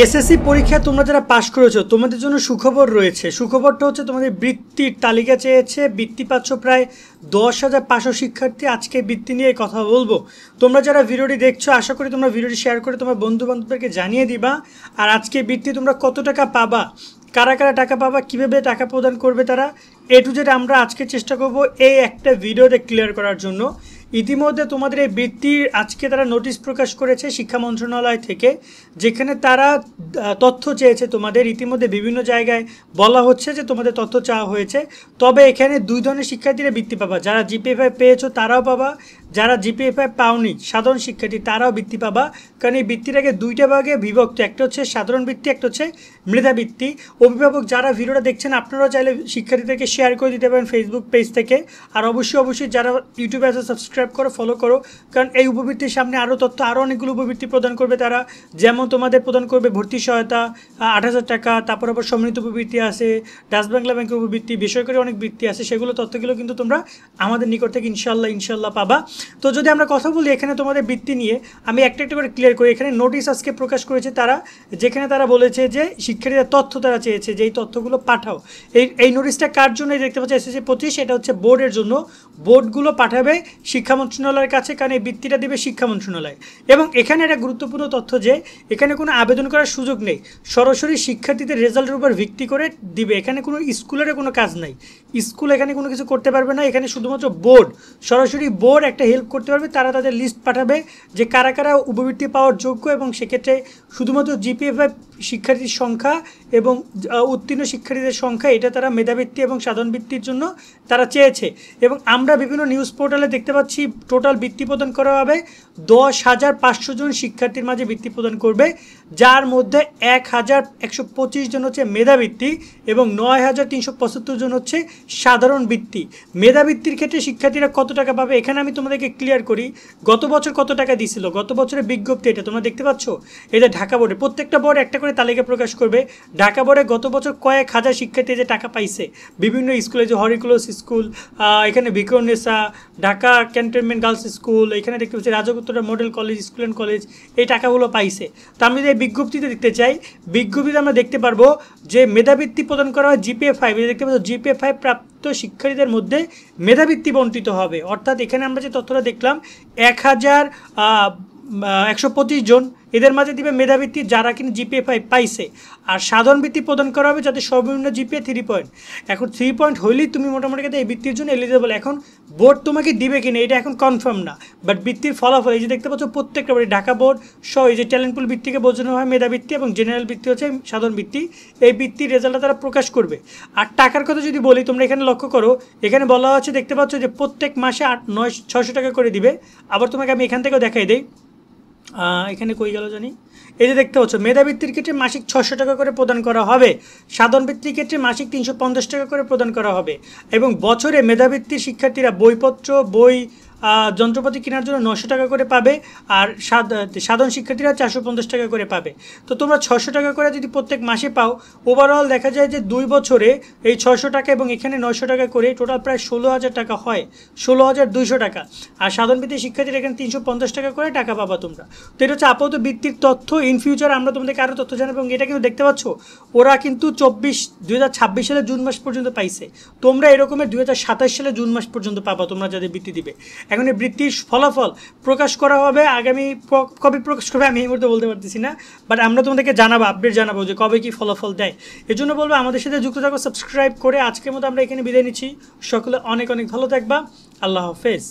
SSC পরীক্ষা তোমরা যারা পাশ করেছো তোমাদের জন্য সুখবর রয়েছে। সুখবরটা হচ্ছে তোমাদের বৃত্তির তালিকা চেয়েছে, বৃত্তি পাচ্ছ প্রায় 10,500 শিক্ষার্থী। আজকে বৃত্তি নিয়ে কথা বলবো। তোমরা যারা ভিডিওটি দেখছো আশা করি তোমরা ভিডিওটি শেয়ার করে তোমার বন্ধু বান্ধবদেরকে জানিয়ে দিবা। আর আজকে বৃত্তি তোমরা কত টাকা পাবা, কারা কারা টাকা পাবা, কীভাবে টাকা প্রদান করবে তারা, এ টু জেড আমরা আজকে চেষ্টা করব এই একটা ভিডিওতে ক্লিয়ার করার জন্য। ইতিমধ্যে তোমাদের এই বৃত্তির আজকে তারা নোটিশ প্রকাশ করেছে শিক্ষা মন্ত্রণালয় থেকে, যেখানে তারা তথ্য চেয়েছে তোমাদের। ইতিমধ্যে বিভিন্ন জায়গায় বলা হচ্ছে যে তোমাদের তথ্য চাওয়া হয়েছে। তবে এখানে দুই ধরনের শিক্ষার্থীরা বৃত্তি পাবা, যারা জিপিএ-5 পেয়েছো তারাও পাবা, যারা জিপিএ-5 পাওনি সাধারণ শিক্ষার্থী তারাও বৃত্তি পাবা। কারণ এই বৃত্তিটাকে দুইটা ভাগে বিভক্ত, একটা হচ্ছে সাধারণ বৃত্তি, একটা হচ্ছে মেধাবৃত্তি। অভিভাবক যারা ভিডিওটা দেখছেন আপনারাও চাইলে শিক্ষার্থীদেরকে শেয়ার করে দিতে পারেন ফেসবুক পেজ থেকে। আর অবশ্যই যারা ইউটিউবে আছে সাবস্ক্রাইব করো, ফলো করো, কারণ এই উপবৃত্তির সামনে আরও তথ্য, আরও অনেকগুলো উপবৃত্তি প্রদান করবে তারা। যেমন তোমাদের প্রদান করবে ভর্তি সহায়তা 8,000 টাকা, তারপর আবার সম্মিলিত উপবৃত্তি আছে, ডাচ বাংলা ব্যাংকের উপবৃত্তি, বেসরকারি অনেক বৃত্তি আছে, সেগুলো তথ্যগুলো কিন্তু তোমরা আমাদের নিকট থেকে ইনশাল্লাহ পাবা। তো যদি আমরা কথা বলি এখানে তোমাদের বৃত্তি নিয়ে, আমি একটা একটা করে ক্লিয়ার করি। এখানে নোটিশ আজকে প্রকাশ করেছে তারা, যেখানে তারা বলেছে যে শিক্ষার্থীদের তথ্য তারা চেয়েছে, যে এই তথ্যগুলো পাঠাও। এই নোটিশটা কার জন্য দেখতে পাচ্ছি, এসএসসি 25, এটা হচ্ছে বোর্ডের জন্য। বোর্ডগুলো পাঠাবে শিক্ষা মন্ত্রণালয়ের কাছে, কারণ এই বৃত্তিটা দেবে শিক্ষা মন্ত্রণালয়। এবং এখানে একটা গুরুত্বপূর্ণ তথ্য যে এখানে কোনো আবেদন করার সুযোগ নেই, সরাসরি শিক্ষার্থীদের রেজাল্টের উপর ভিত্তি করে দিবে। এখানে কোনো স্কুলের কোনো কাজ নাই, স্কুল এখানে কোনো কিছু করতে পারবে না। এখানে শুধুমাত্র বোর্ড, সরাসরি বোর্ড একটা হেল্প করতে পারবে। তারা তাদের লিস্ট পাঠাবে যে কারা কারা উপবৃত্তি পাওয়ার যোগ্য, এবং সেক্ষেত্রে শুধুমাত্র জিপিএ-5 শিক্ষার্থীর সংখ্যা এবং উত্তীর্ণ শিক্ষার্থীদের সংখ্যা, এটা তারা মেধাবৃত্তি এবং সাধারণ বৃত্তির জন্য তারা চেয়েছে। এবং আমরা বিভিন্ন নিউজ পোর্টালে দেখতে পাচ্ছি টোটাল বৃত্তি প্রদান করা হবে 10,500 জন শিক্ষার্থীর মাঝে বৃত্তি প্রদান করবে, যার মধ্যে 1,125 জন হচ্ছে মেধাবৃত্তি এবং 9,375 জন হচ্ছে সাধারণ বৃত্তি। মেধাবৃত্তির ক্ষেত্রে শিক্ষার্থীরা কত টাকা পাবে এখানে আমি তোমাদেরকে ক্লিয়ার করি। গত বছর কত টাকা দিয়েছিল, গত বছরের বিজ্ঞপ্তি এটা তোমরা দেখতে পাচ্ছ। এটা ঢাকা বোর্ডে, প্রত্যেকটা বোর্ড একটা করে তালিকা প্রকাশ করবে। ঢাকা বোর্ডে গত বছর কয়েক হাজার শিক্ষার্থী যে টাকা পাইছে বিভিন্ন স্কুলে, যে হরিকুলস স্কুল, এখানে Viqarunnisa, Dhaka cantonment girls school, এখানে দেখতে পাচ্ছি রাজগুত্তরা model college, school and college, এই টাকাগুলো পাইছে। তো আমি যদি এই বিজ্ঞপ্তিতে দেখতে চাই, বিজ্ঞপ্তিতে আমরা দেখতে পারবো যে মেধাবৃত্তি প্রদান করা হয় জিপিএ-5, দেখতে পাচ্ছ জিপিএ-5 প্রাপ্ত শিক্ষার্থীদের মধ্যে মেধাবৃত্তি বণ্টিত হবে। অর্থাৎ এখানে আমরা যে তথ্যটা দেখলাম 1,125 জন, এদের মাঝে দিবে মেধাবৃত্তি যারা কিন্তু জিপিএ-5 পাইছে। আর সাধারণ বৃত্তি প্রদান করা হবে যাতে সর্বনিম্ন জিপিএ 3 পয়েন্ট। এখন 3 পয়েন্ট হইলেই তুমি মোটামুটি এই বৃত্তির জন্য এলিজিবল। এখন বোর্ড তোমাকে দিবে কিনা এটা এখন কনফার্ম না, বাট বৃত্তির ফলাফল এই যে দেখতে পাচ্ছ প্রত্যেকটা বোর্ডে ঢাকা বোর্ড সহ এই যে ট্যালেন্ট পুল বৃত্তিকে বোঝানো হয় মেধাবৃত্তি, এবং জেনারেল বৃত্তি হচ্ছে সাধারণ বৃত্তি। এই বৃত্তির রেজাল্টটা তারা প্রকাশ করবে। আর টাকার কথা যদি বলি, তোমরা এখানে লক্ষ্য করো, এখানে বলা হচ্ছে দেখতে পাচ্ছ যে প্রত্যেক মাসে 600 টাকা করে দিবে। আবার তোমাকে আমি এখান থেকেও দেখাই দিই, এখানে কই গেল জানি, এই যে দেখতে পাচ্ছ মেধাবৃত্তির ক্ষেত্রে মাসিক 600 টাকা করে প্রদান করা হবে, সাধারণ বৃত্তির ক্ষেত্রে মাসিক 350 টাকা করে প্রদান করা হবে। এবং বছরে মেধাবৃত্তির শিক্ষার্থীরা বইপত্র, যন্ত্রপাতি কেনার জন্য 900 টাকা করে পাবে, আর সাধারণ শিক্ষার্থীরা 450 টাকা করে পাবে। তো তোমরা 600 টাকা করে যদি প্রত্যেক মাসে পাও, ওভারঅল দেখা যায় যে 2 বছরে এই 600 টাকা এবং এখানে 900 টাকা করে টোটাল প্রায় 16,000 টাকা হয়, 16,200 টাকা। আর সাধারণ বৃত্তির শিক্ষার্থীরা এখানে 350 টাকা করে টাকা পাবা তোমরা। তো এটা হচ্ছে আপাতত বৃত্তির তথ্য। ইন ফিউচার আমরা তোমাদেরকে আরও তথ্য জানাবো। এবং এটা কিন্তু দেখতে পাচ্ছ ওরা কিন্তু 2026 সালে জুন মাস পর্যন্ত পাইছে, তোমরা এরকমের 2027 সালে জুন মাস পর্যন্ত পাবা তোমরা যাদের বৃত্তি দিবে। এখন এই বৃত্তির ফলাফল প্রকাশ করা হবে আগামী, কবে প্রকাশ করবে আমি এই মুহূর্তে বলতে পারতেছি না, বাট আমরা তোমাদেরকে জানাবো, আপডেট জানাবো যে কবে কি ফলাফল দেয়। এজন্য বলবো আমাদের সাথে যুক্ত থাকো, সাবস্ক্রাইব করে। আজকের মতো আমরা এখানে বিদায় নিচ্ছি। সকলে অনেক ভালো থাকবা। আল্লাহ হাফেজ।